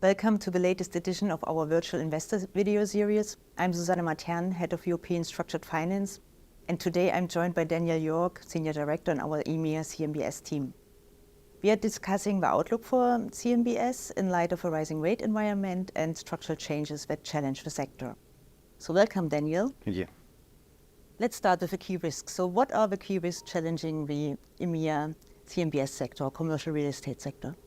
Welcome to the latest edition of our virtual investor video series. I'm Susanne Matern, Head of European Structured Finance, and today I'm joined by Daniel York, Senior Director in our EMEA CMBS team. We are discussing the outlook for CMBS in light of a rising rate environment and structural changes that challenge the sector. So welcome, Daniel. Thank you. Let's start with the key risks. So what are the key risks challenging the EMEA CMBS sector, or commercial real estate sector?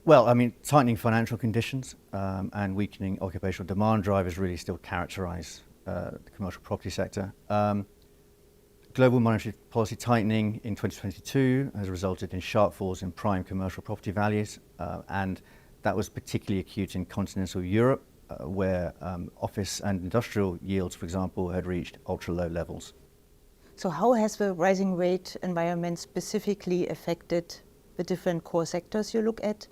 Well, tightening financial conditions and weakening occupational demand drivers really still characterize the commercial property sector. Global monetary policy tightening in 2022 has resulted in sharp falls in prime commercial property values, and that was particularly acute in continental Europe, where office and industrial yields, for example, had reached ultra-low levels. So how has the rising rate environment specifically affected the different core sectors you look at?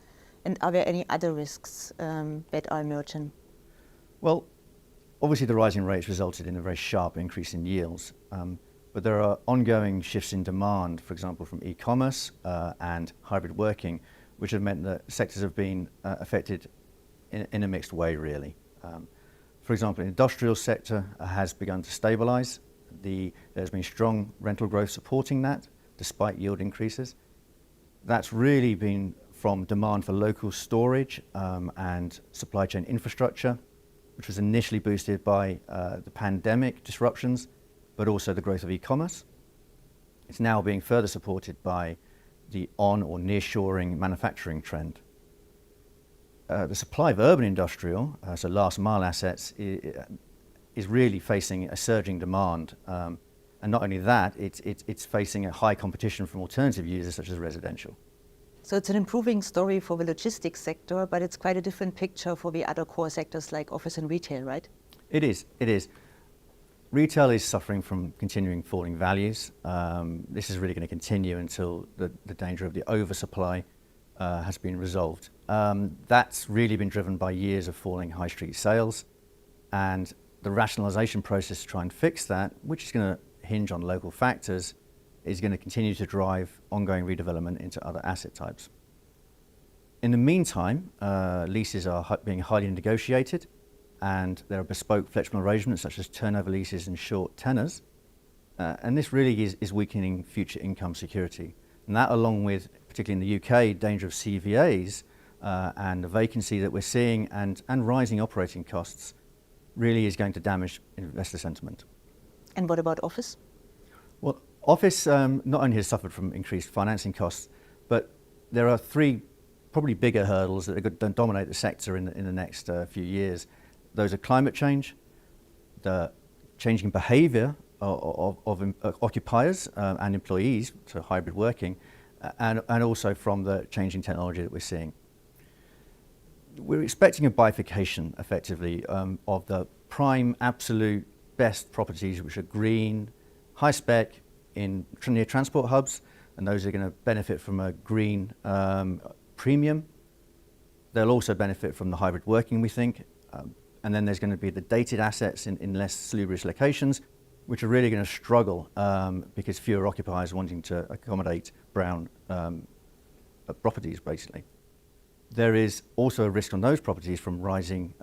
And are there any other risks that are emerging? Well, obviously the rising rates resulted in a very sharp increase in yields. But there are ongoing shifts in demand, for example, from e-commerce and hybrid working, which have meant that sectors have been affected in a mixed way, really. For example, the industrial sector has begun to stabilize. There's been strong rental growth supporting that, despite yield increases. That's really been from demand for local storage and supply chain infrastructure, which was initially boosted by the pandemic disruptions, but also the growth of e-commerce. It's now being further supported by the on- or nearshoring manufacturing trend. The supply of urban industrial, so last mile assets, is really facing a surging demand. And not only that, it's facing a high competition from alternative users such as residential. So it's an improving story for the logistics sector, but it's quite a different picture for the other core sectors like office and retail, right? It is. Retail is suffering from continuing falling values. This is really going to continue until the danger of the oversupply has been resolved. That's really been driven by years of falling high street sales, and the rationalisation process to try and fix that, which is going to hinge on local factors, is going to continue to drive ongoing redevelopment into other asset types. In the meantime, leases are being highly negotiated, and there are bespoke flexible arrangements such as turnover leases and short tenors. And this really is weakening future income security. And that, along with, particularly in the UK, danger of CVAs and the vacancy that we're seeing and rising operating costs, really is going to damage investor sentiment. And what about office? Well, office not only has suffered from increased financing costs, but there are three probably bigger hurdles that are going to dominate the sector in the next few years. Those are climate change, the changing behaviour of occupiers and employees, so hybrid working, and also from the changing technology that we're seeing. We're expecting a bifurcation, effectively, of the prime absolute best properties, which are green, high spec, near transport hubs, and those are going to benefit from a green premium. They'll also benefit from the hybrid working, we think. And then there's going to be the dated assets in less salubrious locations, which are really going to struggle because fewer occupiers wanting to accommodate brown properties, basically. There is also a risk on those properties from rising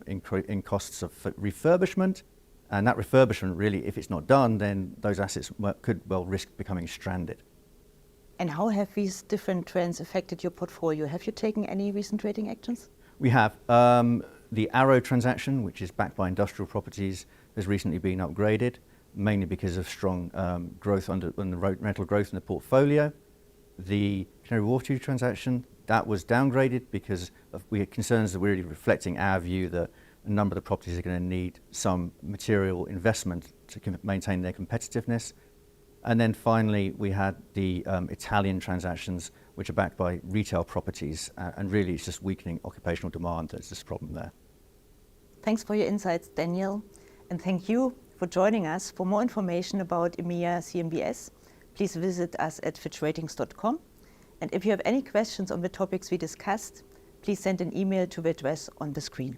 in costs of refurbishment. And that refurbishment, really, if it's not done, then those assets could well risk becoming stranded. And how have these different trends affected your portfolio? Have you taken any recent rating actions? We have. The Arrow transaction, which is backed by industrial properties, has recently been upgraded, mainly because of strong growth on the rental growth in the portfolio. The Canary Wharf transaction, that was downgraded because we had concerns that we're really reflecting our view that a number of the properties are going to need some material investment to maintain their competitiveness. And then finally, we had the Italian transactions, which are backed by retail properties, and really it's just weakening occupational demand that's the problem there. Thanks for your insights, Daniel, and thank you for joining us. For more information about EMEA CMBS, please visit us at fitchratings.com. And if you have any questions on the topics we discussed, please send an email to the address on the screen.